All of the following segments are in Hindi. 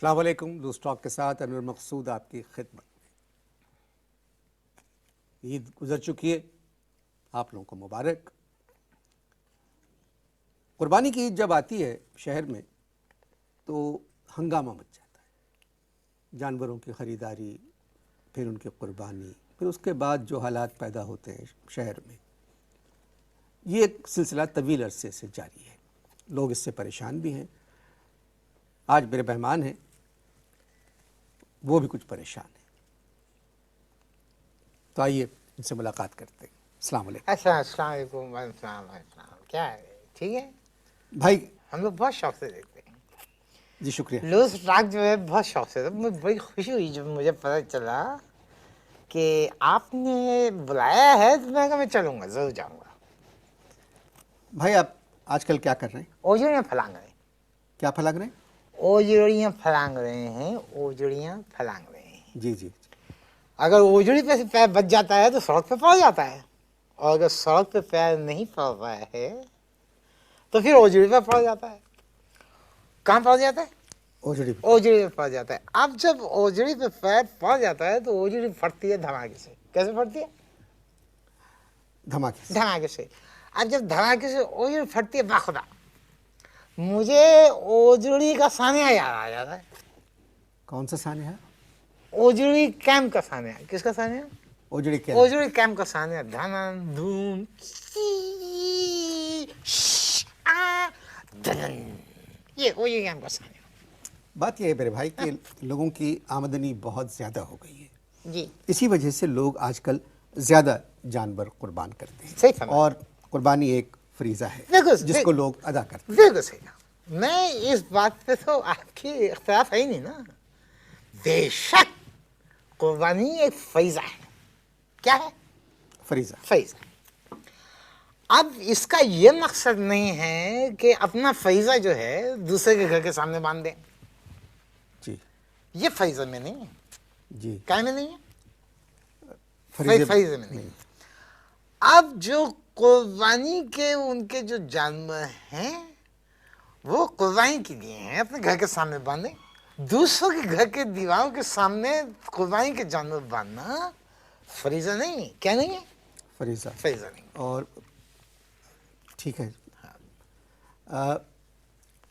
अस्सलाम वालेकुम। लूज़ टॉक के साथ अनवर मकसूद आपकी खिदमत में। ईद गुजर चुकी है, आप लोगों को मुबारक। कुर्बानी की ईद जब आती है शहर में तो हंगामा मच जाता है। जानवरों की ख़रीदारी, फिर उनकी कुर्बानी, फिर उसके बाद जो हालात पैदा होते हैं शहर में, ये एक सिलसिला तवील अरसे से जारी है। लोग इससे परेशान भी हैं। आज मेरे मेहमान हैं, वो भी कुछ परेशान हैं, तो आइए इनसे मुलाकात करते हैं। अस्सलाम वालेकुम। अस्सलाम वालेकुम। क्या है? ठीक है भाई। हम लोग बहुत शौक से देखते हैं। जी शुक्रिया। लूज ट्रैक जो है बहुत शौक से, मुझे बड़ी खुशी हुई जब मुझे पता चला कि आपने बुलाया है, तो मैं कहा मैं चलूँगा, ज़रूर जाऊँगा। भाई आप आजकल क्या कर रहे हैं? ओजड़ियाँ फलांग रहे हैं। क्या फलांग रहे हैं? ओजड़ियाँ फलांग रहे हैं, ओजड़ियाँ फलांग रहे हैं। जी जी। अगर ओजड़ी पे से पैर बच जाता है तो सड़क पे पड़ जाता है, और अगर सड़क पे पैर नहीं पड़ रहा है तो फिर ओजड़ी पे पड़ जाता है। कहाँ पड़ जाता है? ओजड़ी पे। ओजड़ी पे पड़ जाता है। अब जब ओजड़ी पे पैर पड़ जाता है तो ओजड़ी फटती है धमाके से। कैसे फटती है? धमाके से। धमाके से। अब जब धमाके से ओजड़ी फटती है, बाखुदा मुझे ओजड़ी का सानिया याद आ जाता है। कौन सा सानिया है? ओजड़ी कैंप का सानिया। किसका सानिया? ओजड़ी क्या? ओजड़ी कैंप का सानिया। धनन धूम धनन, ये ओजड़ी कैंप का सानिया। बात यह है मेरे भाई कि लोगों की आमदनी बहुत ज़्यादा हो गई है जी, इसी वजह से लोग आजकल ज़्यादा जानवर कुर्बान करते हैं। सही फरमाया। और कुर्बानी एक फरीज़ा है बिल्कुल, जिसको लोग अदा करते हैं। बिल्कुल सही कहा। मैं इस बात पे तो आपकी इख्तिलाफ है ही नहीं ना। बेशक कुर्बानी एक फरीज़ा है। क्या है? फरीज़ा। फरीज़ा। अब इसका ये मकसद नहीं है कि अपना फरीज़ा जो है दूसरे के घर के सामने बांध दें। जी ये फरीज़ा में नहीं है। जी। क्या में नहीं है? फरीज़े फरीज़े में नहीं है। अब जो कुर्बानी के उनके जो जानवर हैं वो कुर्बानी के लिए हैं, अपने घर के सामने बांधे। दूसरों के घर के दीवारों के सामने कुर्बानी के जानवर बांधना फरीज़ा नहीं है। क्या नहीं है? फरीज़ा। फरीज़ा नहीं। और ठीक है।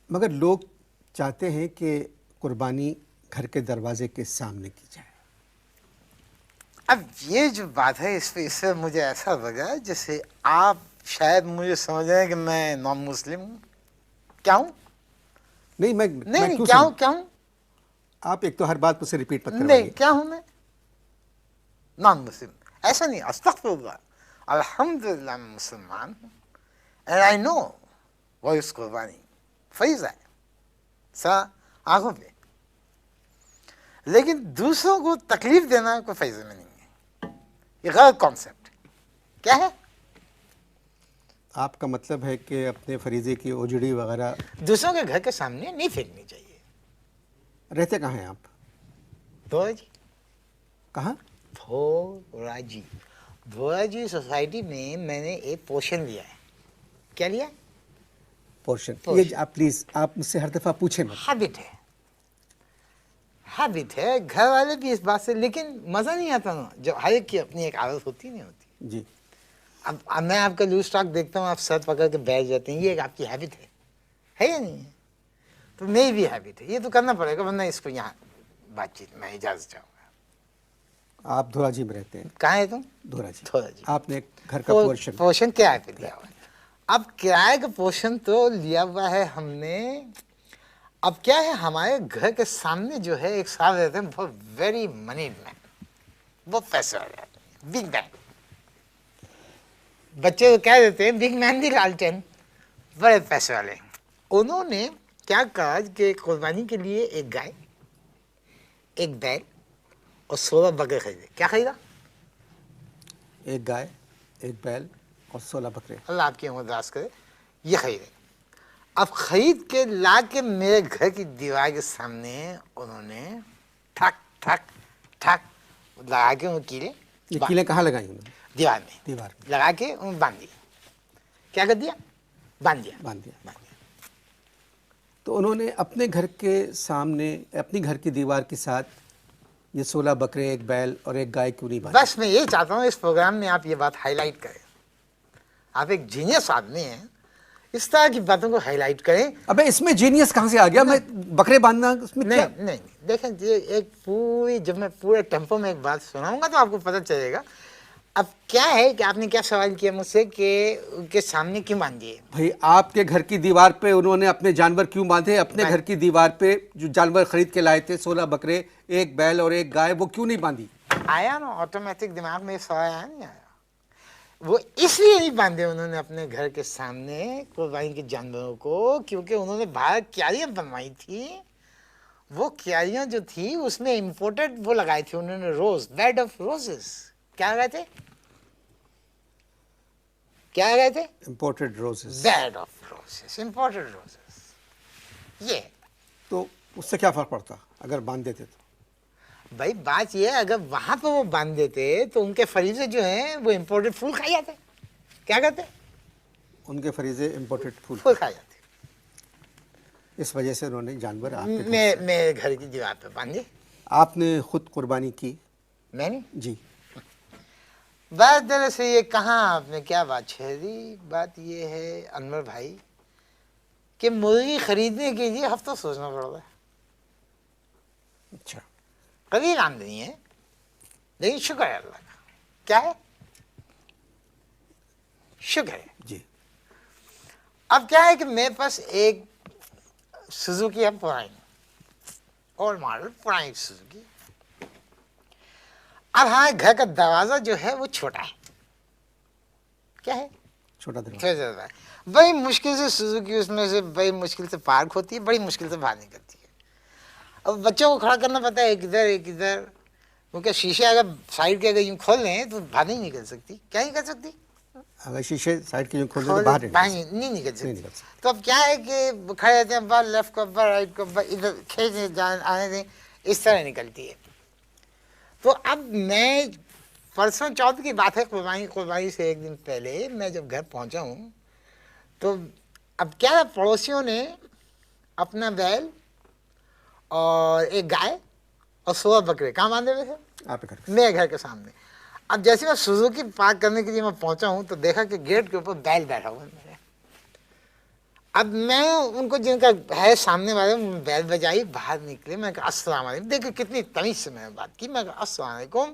मगर लोग चाहते हैं कि कुर्बानी घर के दरवाजे के सामने की जाए। अब ये जो बात है इससे मुझे ऐसा लगा जैसे आप शायद मुझे समझ रहे हैं कि मैं नॉन मुस्लिम हूँ। क्या हूँ? नहीं, मैं नहीं, क्यों क्या हूँ? समझ- क्या हूँ? आप एक तो हर बात मुझसे रिपीट मत नहीं, करवाइए। क्या हूँ मैं? Non Muslim. ऐसा नहीं, अस्तगफिरुल्लाह, अल्हम्दुलिल्लाह मैं मुसलमान हूँ। एंड आई नो वो इस कुर्बानी फरीज़ा है सा आंखों पे, लेकिन दूसरों को तकलीफ देना कोई फरीज़ा में नहीं है। ये गलत कॉन्सेप्ट। क्या है? आपका मतलब है कि अपने फरीज़े की ओजड़ी वगैरह। दूसरों के घर के सामने नहीं फेंकनी चाहिए। रहते कहाँ हैं आप? धोराजी। कहाँ? धोराजी। धोराजी सोसाइटी में मैंने एक पोर्शन लिया है। क्या लिया? पोर्शन। पोर्शन। ये आप प्लीज़ आप मुझसे हर दफ़ा पूछें मत। हैबिट है। हैबिट है। घर वाले भी इस बात से, लेकिन मज़ा नहीं आता ना, जब हर एक की अपनी एक आदत होती नहीं होती। जी। अब मैं आपका लूज स्टॉक देखता हूँ, आप सर पकड़ के बैठ जाते हैं, ये एक आपकी हैबिट है या नहीं है? तो मेरी भी हैबिट है। ये तो करना पड़ेगा, वरना इसको यहाँ बातचीत में इजाज़त चाहूँगा। आप धोराजी में रहते हैं? कहाँ है तुम? धोराजी। धोराजी। आपने एक घर का पोर्शन। पोर्शन किराए पे लिया हुआ है। अब किराए का पोर्शन तो लिया हुआ है हमने। अब क्या है, हमारे घर के सामने जो है एक साहब रहते हैं, बहुत वेरी मनीड मैन, बहुत पैसे वाले आदमी, बिग मैन। बच्चे को कह देते हैं बिग मैन दी लालटेन, बड़े पैसे वाले। उन्होंने क्या कहा कि कुर्बानी के लिए एक गाय, एक बैल और 16 बकरे खरीदे। क्या खरीदा? एक गाय, एक बैल और 16 बकरे। अल्लाह आपकी उम्र दराज करे। ये खरीदे। अब खरीद के ला के मेरे घर की दीवार के सामने उन्होंने ठक ठक ठक लगा के वो कीले। ये कीलें कहाँ लगाई उन्होंने? दीवार में। दीवार में लगा के उन्हें बांध दिया। क्या कर दिया? बांध दिया। बांध दिया। बांध दिया। तो उन्होंने अपने घर के सामने, अपनी घर की दीवार के साथ ये 16 बकरे, एक बैल और एक गाय क्यों नहीं बांधी? बस मैं यही चाहता हूँ इस प्रोग्राम में आप ये बात हाईलाइट करें। आप एक जीनियस आदमी हैं, इस तरह की बातों को हाईलाइट करें। अबे इसमें जीनियस कहाँ से आ गया? मैं बकरे बांधना उसमें नहीं क्या? नहीं देखें, ये एक पूरी, जब मैं पूरे टेम्पो में एक बात सुनाऊंगा तो आपको पता चलेगा। अब क्या है कि आपने क्या सवाल किया मुझसे कि उनके सामने क्यों बांध दिए? भाई आपके घर की दीवार पे उन्होंने अपने जानवर क्यों बांधे? अपने घर की दीवार पे जो जानवर खरीद के लाए थे, 16 बकरे, एक बैल और एक गाय, वो क्यों नहीं बांधी? आया ना, ऑटोमेटिक दिमाग में सवाल आया, नहीं आया? वो इसलिए नहीं बांधे उन्होंने अपने घर के सामने कुर्बानी के जानवरों को, क्योंकि उन्होंने बाहर क्यारियां बनवाई थी। वो क्यारियां जो थी उसमें इम्पोर्टेड वो लगाए थे उन्होंने, रोज, बेड ऑफ रोजेस। क्या लगाए थे? क्या लगाए थे? Imported roses. Bed of roses, imported roses. ये तो उससे क्या फर्क पड़ता अगर बांध देते तो? भाई बात ये है, अगर वहां पे वो बांध देते तो उनके फरीजे जो हैं वो इम्पोर्टेड फूल खा जाते। क्या कहते? उनके फरीजे इम्पोर्टेड फूल फूल खा जाते। इस वजह से उन्होंने जानवर आपके घर से- मेरे घर की दीवार पे बांधे। आपने खुद कुर्बानी की? मैंने जी। बात दरअसल ये, कहाँ आपने क्या बात छेड़ी? बात ये है अनवर भाई कि मुर्गी खरीदने के लिए हफ्ता सोचना पड़ रहा है। अच्छा। कभी आमदनी है, लेकिन शुक्र है अल्लाह का। क्या है? शुक्र है। जी। अब क्या है कि मेरे पास एक सुजुकी है, पुरानी ओल्ड मॉडल, पुरानी सुजुकी। अब हाँ, घर का दरवाजा जो है वो छोटा है। क्या है? छोटा दरवाजा। छोटा दरवाजा है। बड़ी मुश्किल से सुजुकी उसमें से बड़ी मुश्किल से पार्क होती है, बड़ी मुश्किल से बाहर निकलती है। अब बच्चों को खड़ा करना पड़ता है, एक इधर एक इधर, क्योंकि शीशे अगर साइड के अगर यूं खोल लें तो बाहर नहीं निकल सकती। क्या नहीं कर सकती? अगर शीशे साइड के जो खोल दें तो बाहर नहीं निकल नहीं सकती। निकल सकती। तो अब क्या है कि खड़े रहते हैं, बाहर लेफ्ट को अब्बा, राइट को अब्बा, इधर खींच आने दें, इस तरह निकलती है। तो अब मैं, परसों चौथ की बात है, कुर्बानी से एक दिन पहले मैं जब घर पहुंचा हूँ तो अब क्या है, पड़ोसियों ने अपना बैल और एक गाय और 16 बकरे कहाँ बांधे हुए थे? आपके घर के मेरे घर के सामने। अब जैसे मैं सुजुकी पार्क करने के लिए मैं पहुंचा हूँ तो देखा कि गेट के ऊपर बैल बैठा हुआ है मेरे। अब मैं उनको, जिनका है सामने वाले, बैल बजाई, बाहर निकले। मैं कहा अस्सलाम वालेकुम। देखिए कितनी तमीज से मैंने बात की। मैं कहा अस्सलाम वालेकुम।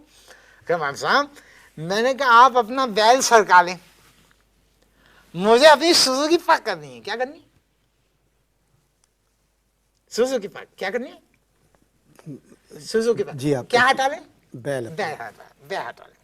कहा साहब, मैंने कहा आप अपना बैल सरका लें, मुझे अपनी सुजुकी पार्क करनी है। क्या करनी? सुजुकी पार्क क्या करनी है? Suzuki park. जी, आप क्या हटा लें? बैल बैल हटा लें।